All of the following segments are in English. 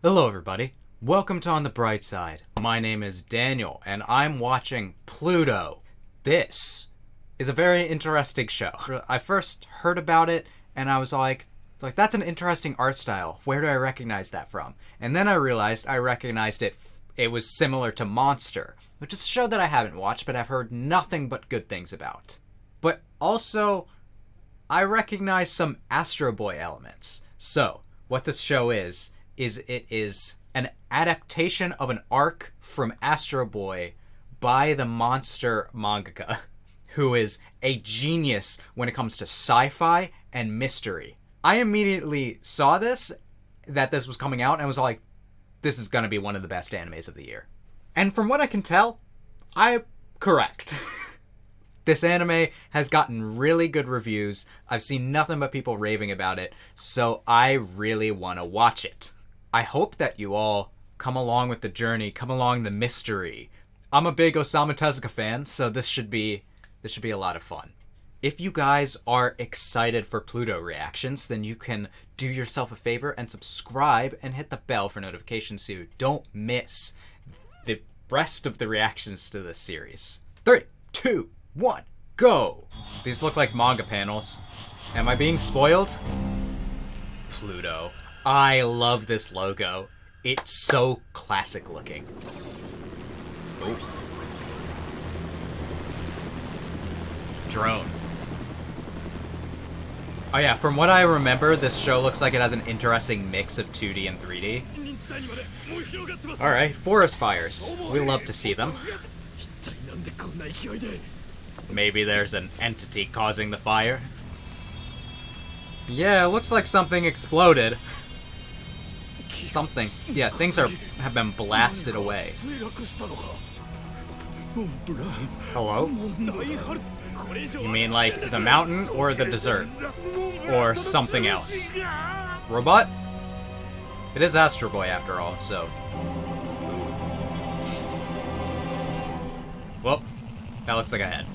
Hello everybody, welcome to On the Bright Side. My name is Daniel, and I'm watching Pluto. This is a very interesting show. I first heard about it, and I was like, that's an interesting art style. Where do I recognize that from? And then I realized I recognized it was similar to Monster, which is a show that I haven't watched, but I've heard nothing but good things about. But also, I recognize some Astro Boy elements. So, what this show is it is an adaptation of an arc from Astro Boy by the Monster mangaka, who is a genius when it comes to sci-fi and mystery. I immediately saw that this was coming out, and was like, this is going to be one of the best animes of the year. And from what I can tell, I'm correct. This anime has gotten really good reviews. I've seen nothing but people raving about it, so I really want to watch it. I hope that you all come along with the journey, come along the mystery. I'm a big Osamu Tezuka fan, so this should be a lot of fun. If you guys are excited for Pluto reactions, then you can do yourself a favor and subscribe and hit the bell for notifications so you don't miss the rest of the reactions to this series. 3, 2, 1, go! These look like manga panels. Am I being spoiled? Pluto. I love this logo. It's so classic looking. Oh. Drone. Oh yeah, from what I remember, this show looks like it has an interesting mix of 2D and 3D. Alright, forest fires. We love to see them. Maybe there's an entity causing the fire. Yeah, it looks like something exploded. Something. Yeah, things have been blasted away. Hello? You mean like the mountain or the desert? Or something else? Robot? It is Astro Boy after all, so... Well, that looks like a head.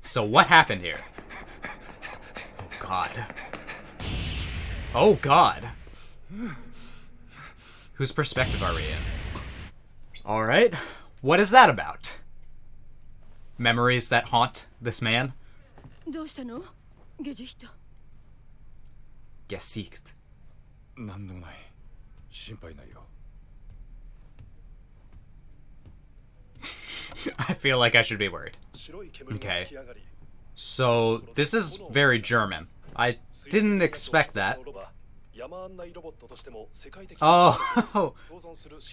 So what happened here? Oh god. Oh god. Whose perspective are we in? Alright, what is that about? Memories that haunt this man? Gesicht. I feel like I should be worried. Okay. So, this is very German. I didn't expect that. Oh,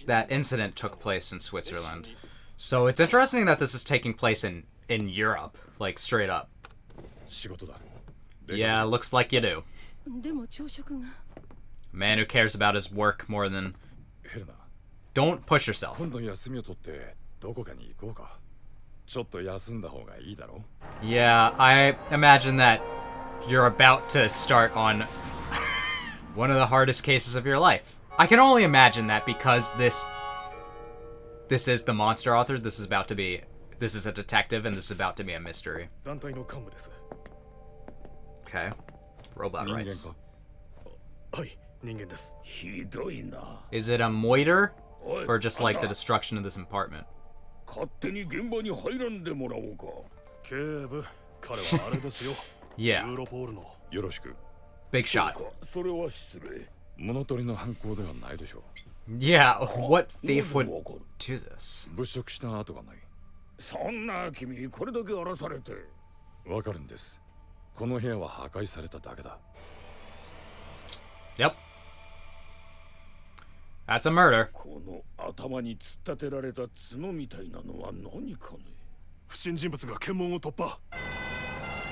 that incident took place in Switzerland. So it's interesting that this is taking place in Europe, like straight up. Yeah, looks like you do. Man who cares about his work more than... Don't push yourself. Yeah, I imagine that you're about to start on one of the hardest cases of your life. I can only imagine that because this is the monster author. This is a detective, and this is about to be a mystery. Okay. Robot rights. Is it a moiter? Or just like the destruction of this apartment? Yeah. Big shot. Yeah, what thief would do this? Yep. That's a murder.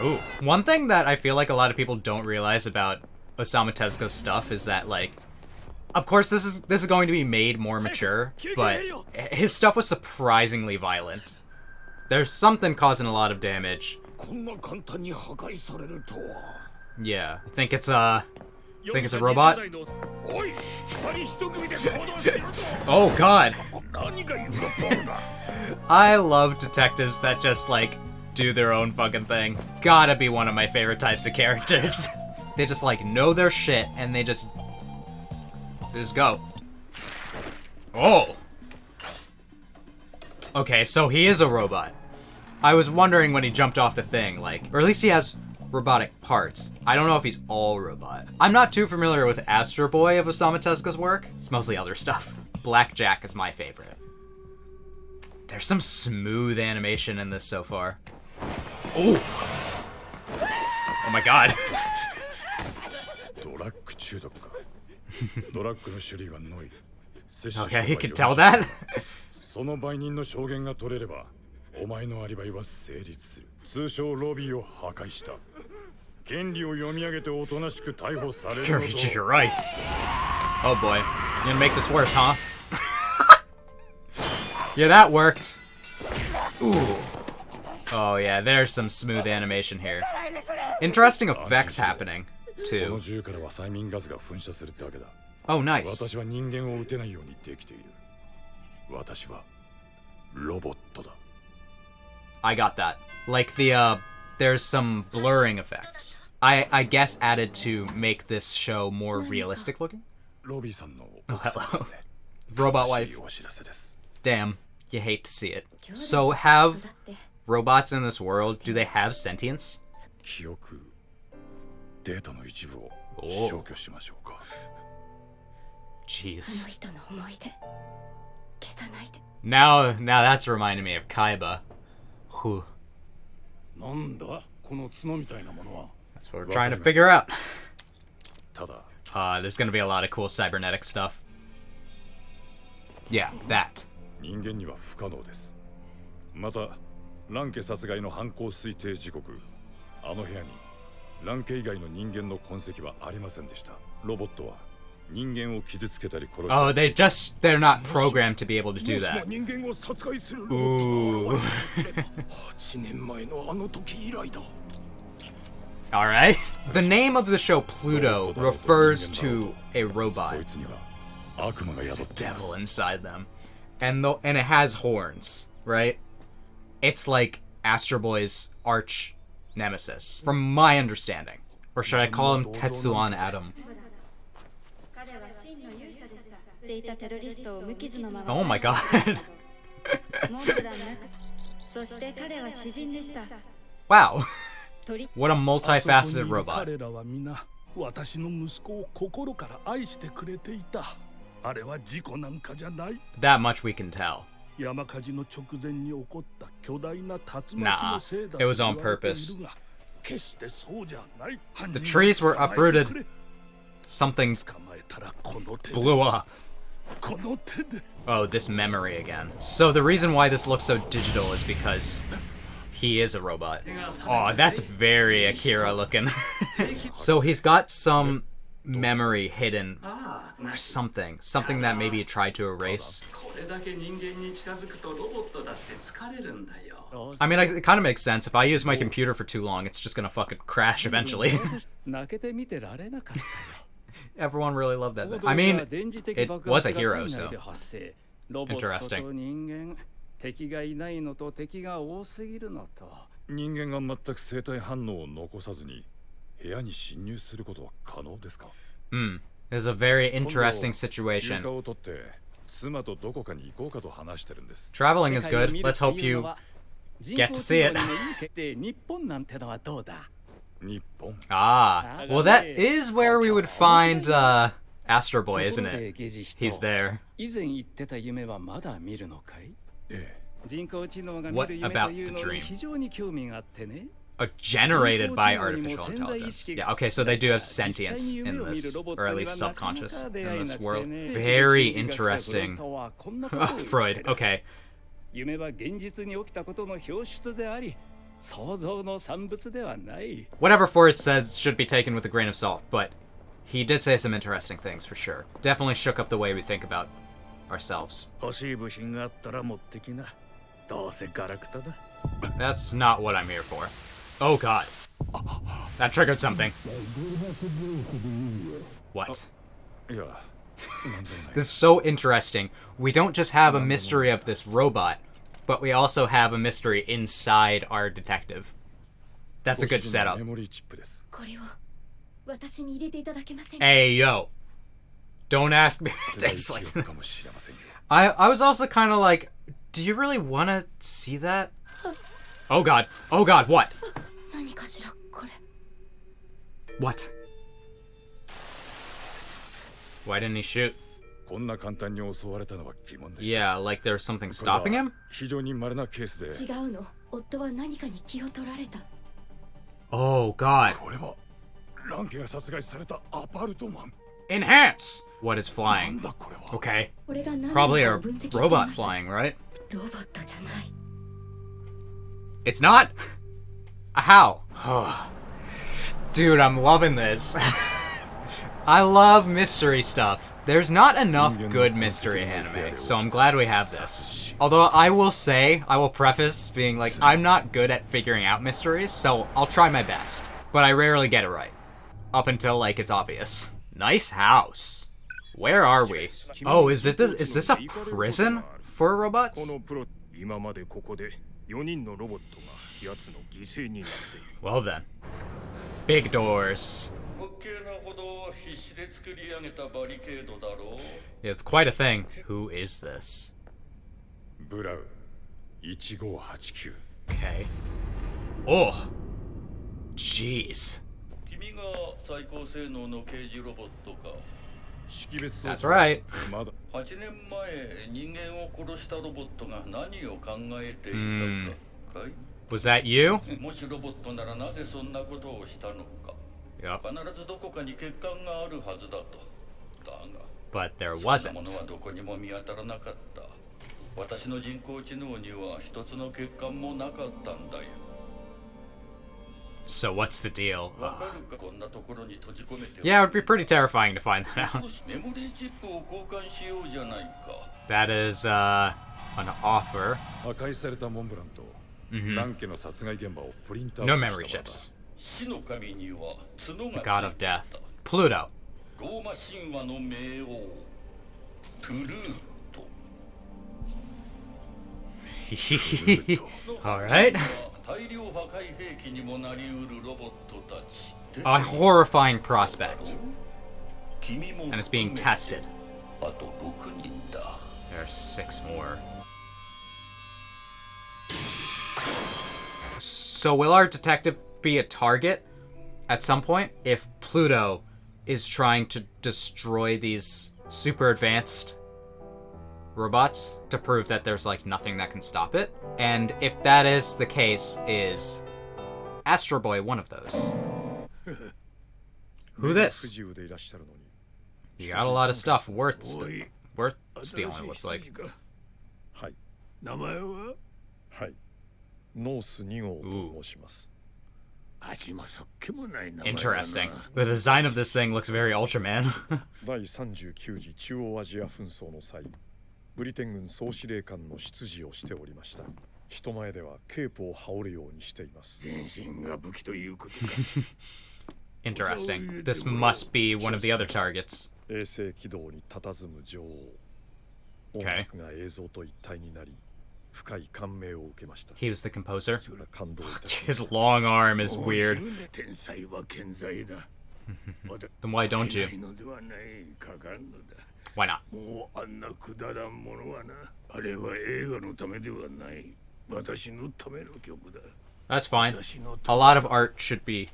Ooh. One thing that I feel like a lot of people don't realize about Osamu Tezuka's stuff is that, like, of course this is going to be made more mature, but his stuff was surprisingly violent. There's something causing a lot of damage. Yeah, I think it's a robot. Oh god. I love detectives that just like do their own fucking thing. Gotta be one of my favorite types of characters. They just like know their shit and they just go. Oh! Okay, so he is a robot. I was wondering when he jumped off the thing, like... Or at least he has robotic parts. I don't know if he's all robot. I'm not too familiar with Astro Boy of Osamu Tezuka's work. It's mostly other stuff. Blackjack is my favorite. There's some smooth animation in this so far. Oh! Oh my god. Okay, he can tell that? You're right. Oh boy. You're gonna make this worse, huh? Yeah, that worked. Ooh. Oh yeah, there's some smooth animation here. Interesting effects happening, too. Oh, nice. I got that. Like there's some blurring effects. I guess added to make this show more realistic looking? Oh, hello. Robot wife. Damn, you hate to see it. So have robots in this world, do they have sentience? Oh. Jeez. Now that's reminding me of Kaiba. Whew. That's what we're trying to figure out. There's gonna be a lot of cool cybernetic stuff. Yeah, that. Oh, they're not programmed to be able to do that. Ooh. Alright. The name of the show Pluto refers to a robot. There's a devil inside them. And it has horns, right? It's like Astro Boy's arch nemesis, from my understanding. Or should I call him Tetsuan Adam? Oh my god. Wow. What a multifaceted robot. That much we can tell. Nah, it was on purpose. The trees were uprooted. Something blew up. Oh, this memory again. So the reason why this looks so digital is because he is a robot. Oh, that's very Akira looking. So he's got some memory hidden or something that maybe he tried to erase. I mean, it kind of makes sense. If I use my computer for too long, it's just gonna fucking crash eventually. Everyone really loved that thing. I mean, it was a hero, so interesting. This is a very interesting situation. Traveling is good. Let's hope you get to see it. Ah, well that is where we would find Astro Boy, isn't it? He's there. What about the dream? Oh, generated by artificial intelligence. Yeah, okay, so they do have sentience in this, or at least subconscious in this world. Very interesting. Freud, okay. Whatever Freud says should be taken with a grain of salt, but he did say some interesting things for sure. Definitely shook up the way we think about ourselves. That's not what I'm here for. Oh god. That triggered something. What? This is so interesting. We don't just have a mystery of this robot, but we also have a mystery inside our detective. That's a good setup. Hey, yo. Don't ask me things like that. I was also kind of like, do you really want to see that? Oh god. Oh god, what? What? Why didn't he shoot? Yeah, like there's something stopping him? Oh god. Enhance! What is flying? Okay. Probably a robot flying, right? It's not? How? Dude, I'm loving this. I love mystery stuff. There's not enough good mystery anime, so I'm glad we have this. Although I will say, I will preface being like, I'm not good at figuring out mysteries, so I'll try my best. But I rarely get it right. Up until, like, it's obvious. Nice house. Where are we? Oh, is this a prison for robots? Well then. Big doors. Yeah, it's quite a thing. Who is this? Okay. Oh. Jeez. That's right. Was that you? Yep. But there wasn't. So what's the deal? Yeah, it would be pretty terrifying to find that out. That is, an offer. No memory chips. The god of death. Pluto. Alright. A horrifying prospect. And it's being tested. There are 6 more. So will our detective be a target at some point if Pluto is trying to destroy these super advanced robots to prove that there's like nothing that can stop it? And if that is the case, is Astro Boy one of those? Who this? You got a lot of stuff worth stealing, it looks like. Ooh. Interesting. The design of this thing looks very Ultraman. 第39次中央アジア紛争の際、ブリテン軍総司令官の執事をしておりました。人前ではケープを羽織るようにしています。全身が武器ということか。Interesting. This must be one of the other targets. 衛星軌道に佇む女王。音楽が映像と一体になり。 He was the composer. His long arm is weird. Then why don't you? Why not? That's fine. A lot of art should be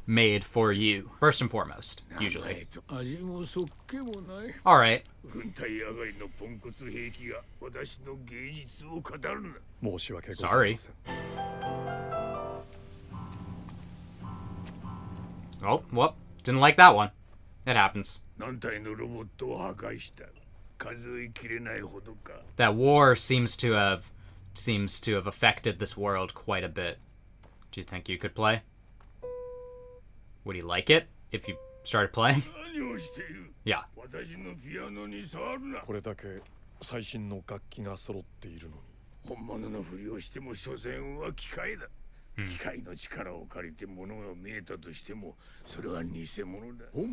made for you, first and foremost, usually. Alright. Sorry. Oh, well, didn't like that one. It happens. That war seems to have affected this world quite a bit. Do you think you could play? Would he like it if you started playing? Yeah.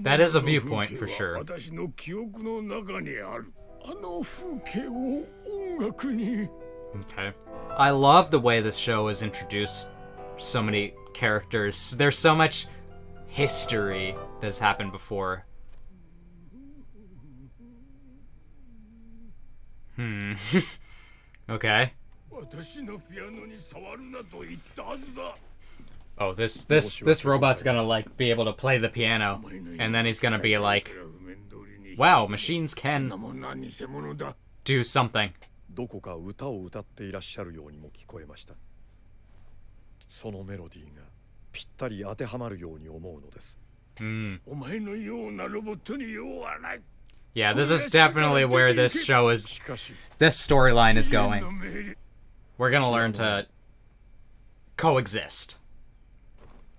That is a viewpoint for sure. Okay. I love the way this show has introduced so many characters. There's so much history that's happened before. Hmm. Okay. Oh, this robot's gonna like be able to play the piano, and then he's gonna be like, "Wow, machines can do something." どこか歌を歌っていらっしゃるようにも聞こえました。そのメロディーがぴったり当てはまるように思うのです。Yeah, this is definitely where this storyline is going. We're gonna learn to coexist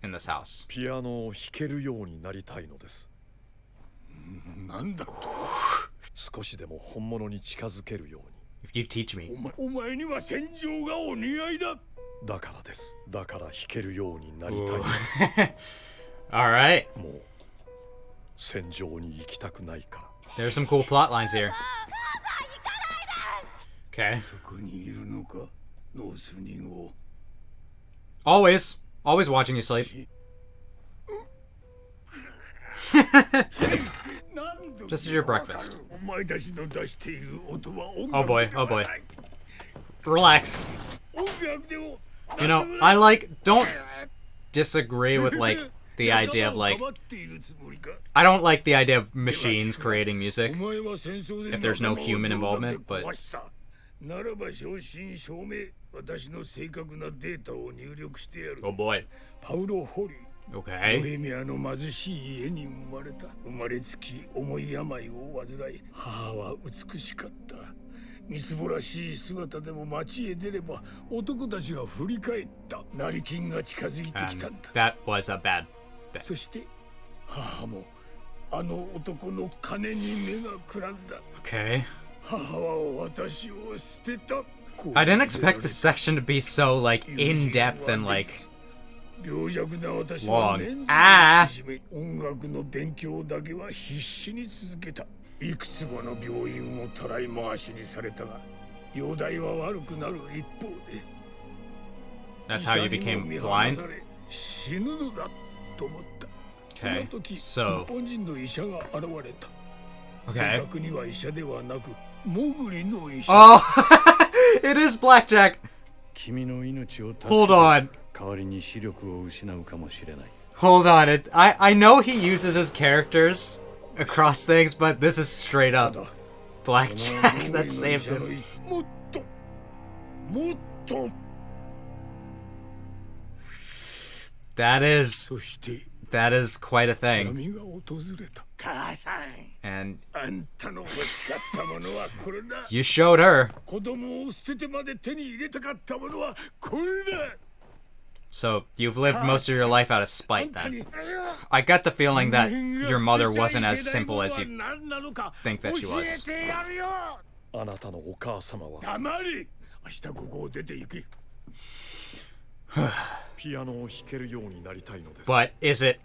in this house. ピアノを弾けるようになりたいのです。なんだと？少しでも本物に近づけるように。If you teach me. お前には戦場がお似合いだ。だからです。だから弾けるようになりたい。All right. もう戦場に行きたくないから。There's some cool plot lines here. Okay. Always watching you sleep. Just as your breakfast. Oh boy. Relax. You know, don't disagree with the idea of I don't like the idea of machines creating music if there's no human involvement, but oh boy. Okay. みすぼらしい姿でも街へ出れば男たちが振り返った成金が近づいてきたんだ。That was a bad thing. そして母もあの男の金に目がくらんだ。Okay. 母は私を捨てた。 I didn't expect this section to be so in depth and long. Ah. 音楽の勉強だけは必死に続けた。 いくつもの病院をたらい回しにされたが、容体は悪くなる一方で。 That's how you became blind? 死ぬのだと思った。 Okay, その時、 so 日本人の医者が現れた。 Okay. 正確には医者ではなく、モグリの医者。 Oh, it is Blackjack. 君の命を助けて Hold on. 代わりに視力を失うかもしれない。 Hold on. I know he uses his characters across things, but this is straight up Blackjack that saved him. もっともっと。 That is そして quite a thing. 波が訪れた。母さん。 And あんたの欲しかったものはこれだ。 you showed her. 子供を捨ててまで手に入れたかったものはこれだ。 So you've lived most of your life out of spite then. I got the feeling that your mother wasn't as simple as you think that she was. あなたのお母様は黙り。明日ここを出て行け。ピアノを弾けるようになりたいのです。 But does it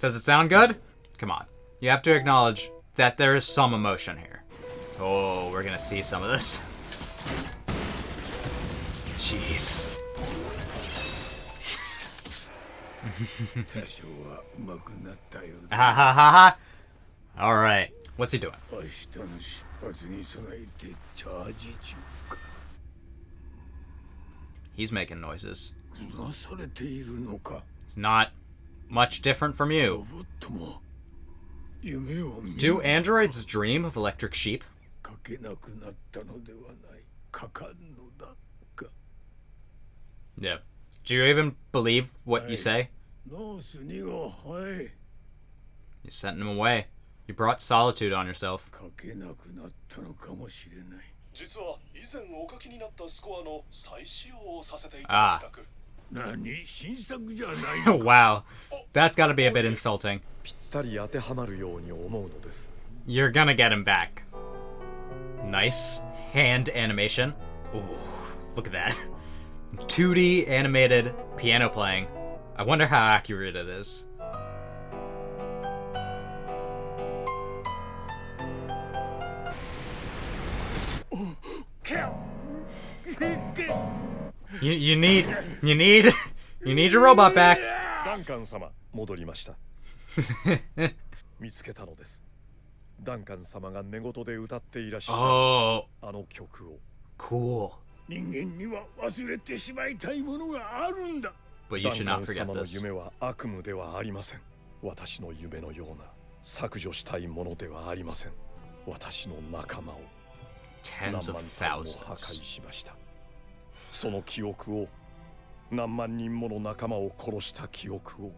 sound good? Come on. You have to acknowledge that there is some emotion here. Oh, we're gonna see some of this. Jeez. Ha ha ha ha. All right. What's he doing? He's making noises. It's not much different from you. Do androids dream of electric sheep? Yeah. Do you even believe what you say? You sent him away. You brought solitude on yourself. Ah. Wow. That's gotta be a bit insulting. You're gonna get him back. Nice hand animation. Ooh, look at that. 2D animated piano playing. I wonder how accurate it is. You need your robot back. ダンカン様、戻りました。見つけたのです。ダンカン様が寝言で歌っていらっしゃる Oh, あの曲を cool. 人間には忘れてしまいたいものがあるんだ But you should ダン not カン forget 様の this. 夢は悪夢ではありません私の夢のような削除したいものではありません私の仲間を Tens of 何万体も破 thousands. 壊しましたその記憶を何万人もの仲間を殺した記憶を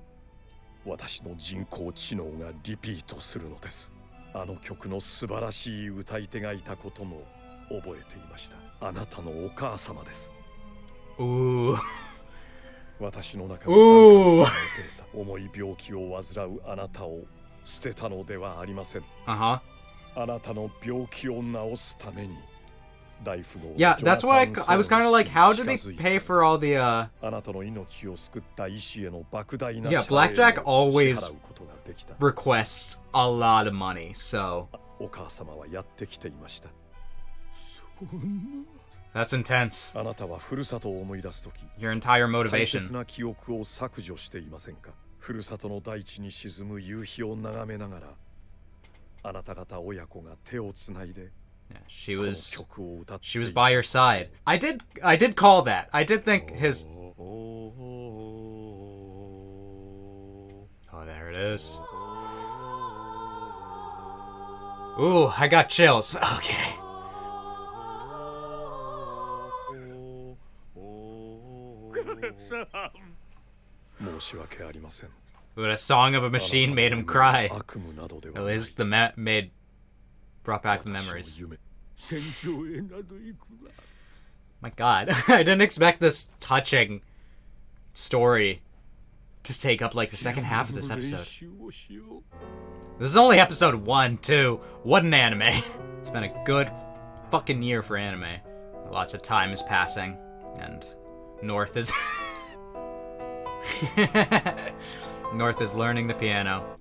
私の人工知能がリピートするのですあの曲の素晴らしい歌い手がいたことも覚えていましたあなたのお母様です Ooh. 私の中おーで重い病気を患うあなたを捨てたのではありません Uh-huh. あなたの病気を治すために Yeah, that's why I was kind of like, how do they pay for all the, Yeah, Blackjack always requests a lot of money, so... That's intense. Your entire motivation. ふるさとの大地に沈む夕日を眺めながらあなた方親子が手をつないで Yeah, she was by your side. I did call that. I did think his... Oh, there it is. Ooh, I got chills. Okay. But a song of a machine made him cry. At least the brought back the memories. My god, I didn't expect this touching story to take up like the second half of this episode. This is only episode 1, too. What an anime. It's been a good fucking year for anime. Lots of time is passing, and North is... North is learning the piano.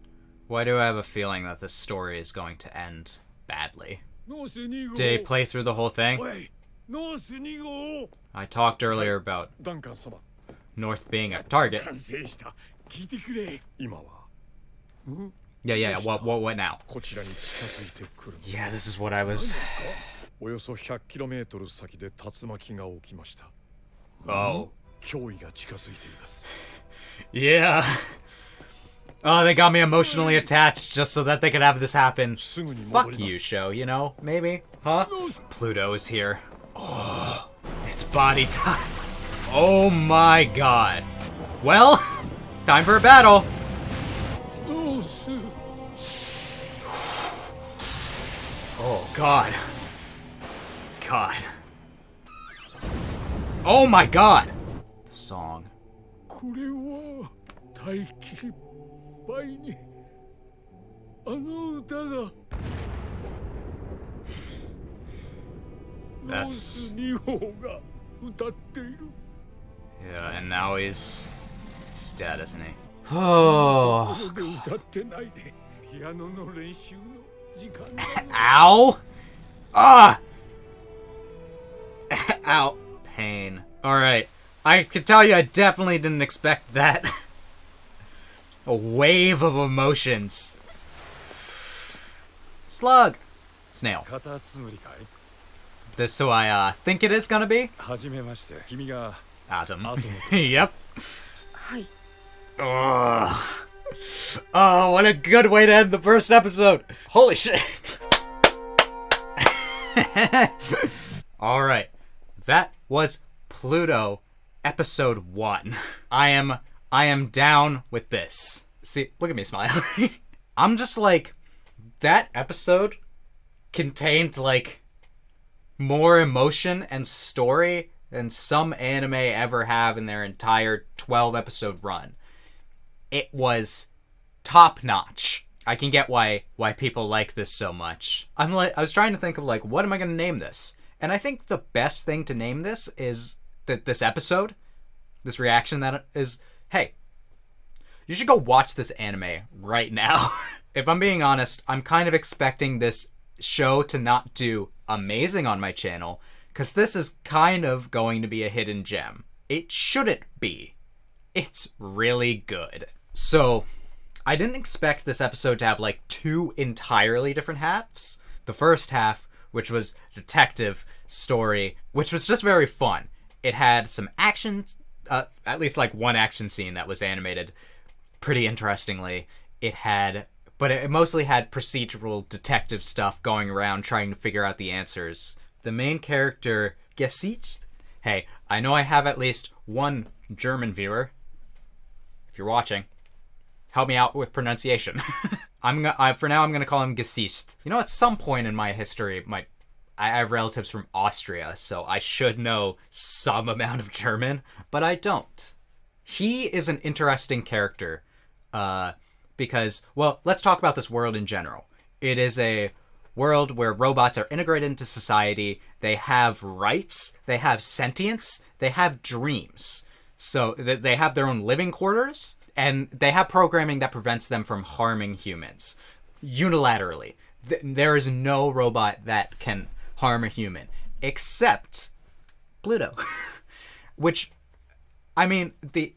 Why do I have a feeling that this story is going to end badly? Did he play through the whole thing? I talked earlier about North being a target. Yeah, what now? Yeah, this is what I was... Oh. Yeah. Oh, they got me emotionally attached just so that they could have this happen. Fuck you, show, you know? Maybe? Huh? Pluto is here. Oh, it's body time. Oh my god. Well, time for a battle. Oh god. God. Oh my god. The song. That's... Yeah, and now he's dead, isn't he? Oh. Ow! Ah! Ow. Pain. Alright. I can tell you I definitely didn't expect that. A wave of emotions. Slug! Snail. This who I think it is gonna be? Atom. Yep. Oh. Oh, what a good way to end the first episode. Holy shit. Alright. That was Pluto episode 1. I am down with this. See, look at me smiling. I'm just like, that episode contained like more emotion and story than some anime ever have in their entire 12 episode run. It was top notch. I can get why people like this so much. I was trying to think of like, what am I going to name this? And I think the best thing to name this is that this episode, this reaction that is, hey, you should go watch this anime right now. If I'm being honest, I'm kind of expecting this show to not do amazing on my channel, because this is kind of going to be a hidden gem. It shouldn't be. It's really good. So, I didn't expect this episode to have like two entirely different halves. The first half, which was detective story, which was just very fun. It had some action, at least like one action scene that was animated pretty interestingly. But it mostly had procedural detective stuff going around trying to figure out the answers. The main character, Gesicht. Hey, I know I have at least one German viewer. If you're watching, help me out with pronunciation. For now, I'm gonna call him Gesicht. You know, at some point in my history, I have relatives from Austria, so I should know some amount of German, but I don't. He is an interesting character, because, well, let's talk about this world in general. It is a world where robots are integrated into society. They have rights, they have sentience, they have dreams. So they have their own living quarters, and they have programming that prevents them from harming humans unilaterally. There is no robot that can harm a human except Pluto. Which, I mean, the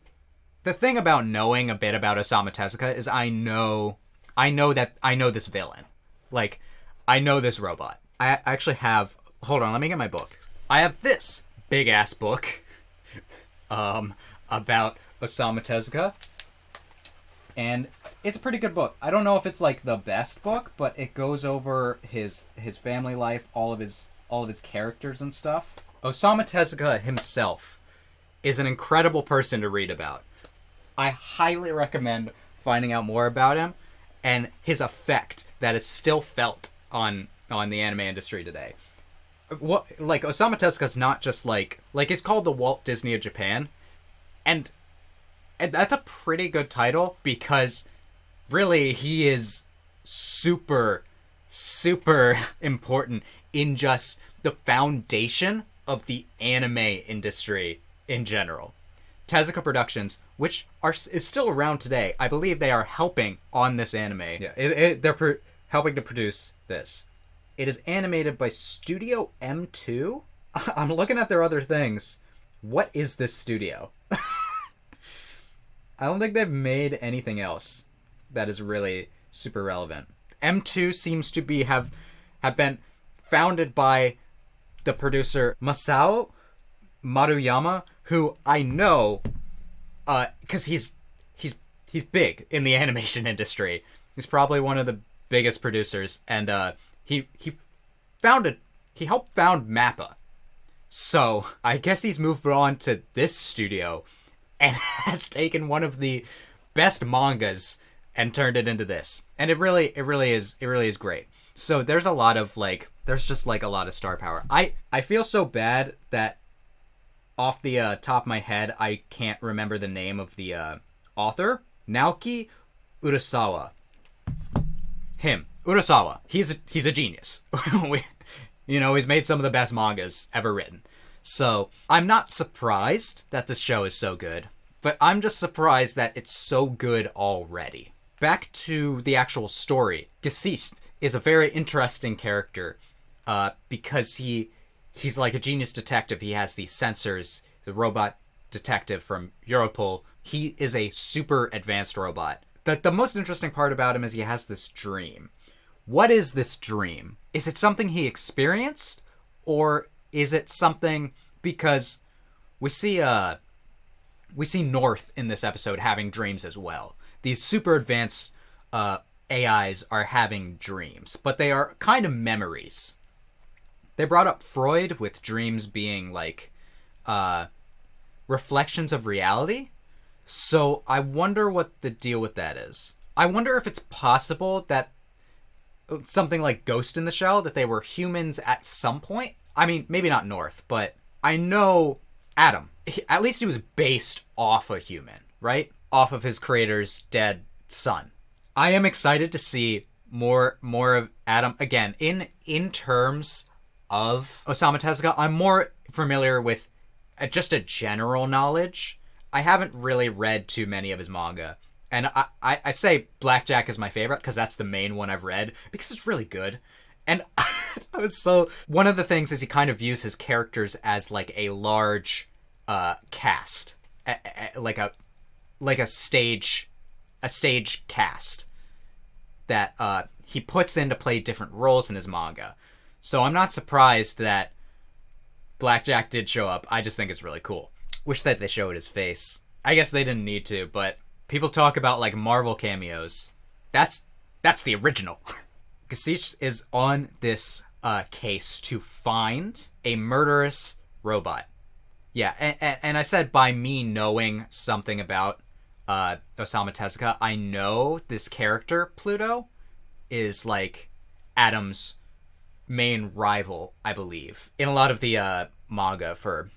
thing about knowing a bit about Osamu Tezuka is I know this villain. Like, I know this robot. I actually have, hold on, let me get my book. I have this big ass book about Osamu Tezuka, and it's a pretty good book. I don't know if it's like the best book, but it goes over his family life, all of his characters and stuff. Osamu Tezuka himself is an incredible person to read about. I highly recommend finding out more about him and his effect that is still felt on the anime industry today. What, like, Osamu Tezuka's not just like he's called the Walt Disney of Japan, and that's a pretty good title because really he is super important in just the foundation of the anime industry in general. Tezuka Productions, which is still around today, I believe they are helping on this anime. Yeah, they're helping to produce this. It is animated by Studio M2. I'm looking at their other things. What is this studio? I don't think they've made anything else that is really super relevant. M2 seems to have been founded by the producer Masao Maruyama, who I know because he's big in the animation industry. He's probably one of the biggest producers, and he helped found MAPPA. So I guess he's moved on to this studio and has taken one of the best mangas and turned it into this. And it really is great. So there's a lot of there's a lot of star power. I feel so bad that off the top of my head I can't remember the name of the author. Naoki Urasawa. Him. Urasawa. He's a genius. He's made some of the best mangas ever written. So I'm not surprised that this show is so good, but I'm just surprised that it's so good already. Back to the actual story. Gesicht is a very interesting character because he's like a genius detective. He has these sensors, the robot detective from Europol. He is a super advanced robot. The most interesting part about him is he has this dream. What is this dream? Is it something he experienced, or is it something because we see North in this episode having dreams as well. These super advanced AIs are having dreams, but they are kind of memories. They brought up Freud with dreams being like reflections of reality. So I wonder what the deal with that is. I wonder if it's possible that something like Ghost in the Shell, that they were humans at some point. I mean, maybe not North, but I know Adam. At least he was based off a human, right? Off of his creator's dead son. I am excited to see more of Adam. Again, in terms of Osamu Tezuka, I'm more familiar with just a general knowledge. I haven't really read too many of his manga. And I say Blackjack is my favorite because that's the main one I've read because it's really good. And one of the things is he kind of views his characters as like a large cast, like a stage a stage cast that he puts in to play different roles in his manga. So I'm not surprised that Blackjack did show up. I just think it's really cool. Wish that they showed his face. I guess they didn't need to, but people talk about like Marvel cameos. That's the original. Gesicht is on this case to find a murderous robot. Yeah, and I said by me knowing something about Osamu Tezuka, I know this character, Pluto, is like Adam's main rival, I believe, in a lot of the manga for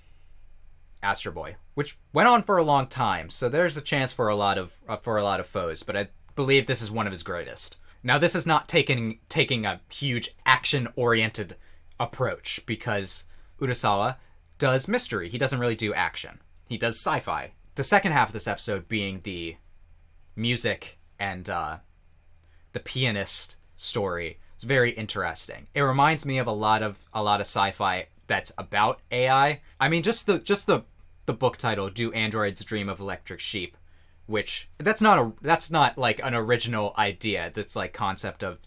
Astro Boy, which went on for a long time. So there's a chance for a lot of foes, but I believe this is one of his greatest. Now, this is not taking a huge action-oriented approach, because Urasawa does mystery. He doesn't really do action. He does sci-fi. The second half of this episode being the music and the pianist story is very interesting. It reminds me of a lot of sci-fi that's about AI. I mean, just the book title, "Do Androids Dream of Electric Sheep?" Which that's not like an original idea. That's like concept of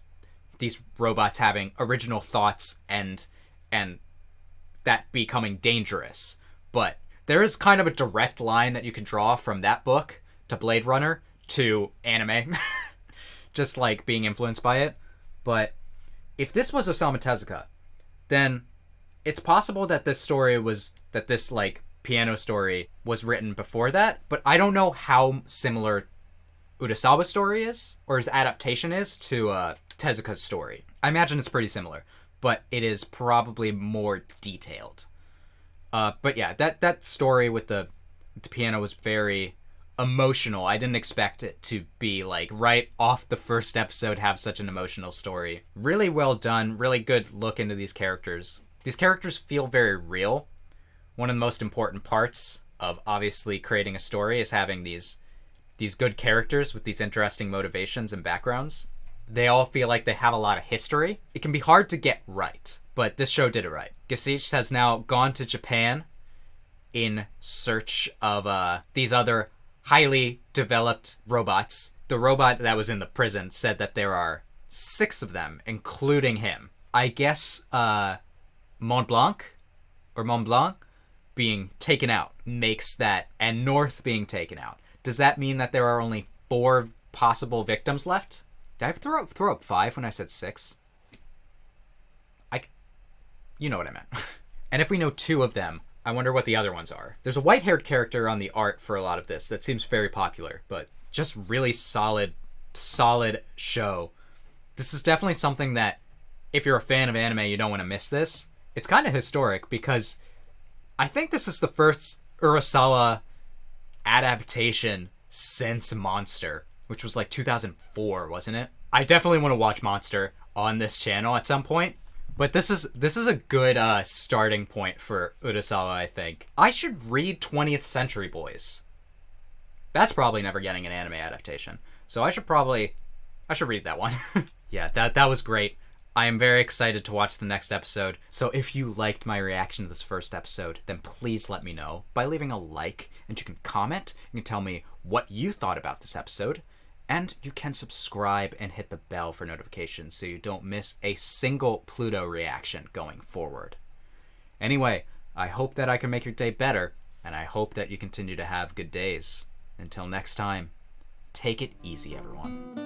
these robots having original thoughts and that becoming dangerous. But there is kind of a direct line that you can draw from that book to Blade Runner to anime, just like being influenced by it. But if this was Osamu Tezuka, then it's possible that this like piano story was written before that, but I don't know how similar Urasawa's story is, or his adaptation is, to Tezuka's story. I imagine it's pretty similar, but it is probably more detailed. But yeah, that story with the piano was very emotional. I didn't expect it to be like right off the first episode have such an emotional story. Really well done, really good look into these characters. These characters feel very real. One of the most important parts of obviously creating a story is having these good characters with these interesting motivations and backgrounds. They all feel like they have a lot of history. It can be hard to get right, but this show did it right. Gesicht has now gone to Japan in search of these other highly developed robots. The robot that was in the prison said that there are 6 of them, including him. I guess Mont Blanc being taken out makes that, and North being taken out. Does that mean that there are only 4 possible victims left? Did I throw up 5 when I said 6? You know what I meant. And if we know 2 of them, I wonder what the other ones are. There's a white-haired character on the art for a lot of this that seems very popular, but just really solid show. This is definitely something that, if you're a fan of anime, you don't want to miss this. It's kind of historic because I think this is the first Urasawa adaptation since Monster, which was like 2004, wasn't it? I definitely want to watch Monster on this channel at some point, but this is a good starting point for Urasawa, I think. I should read 20th Century Boys. That's probably never getting an anime adaptation, so I should read that one. Yeah, that was great. I am very excited to watch the next episode, so if you liked my reaction to this first episode, then please let me know by leaving a like, and you can comment, you can tell me what you thought about this episode, and you can subscribe and hit the bell for notifications so you don't miss a single Pluto reaction going forward. Anyway, I hope that I can make your day better, and I hope that you continue to have good days. Until next time, take it easy, everyone.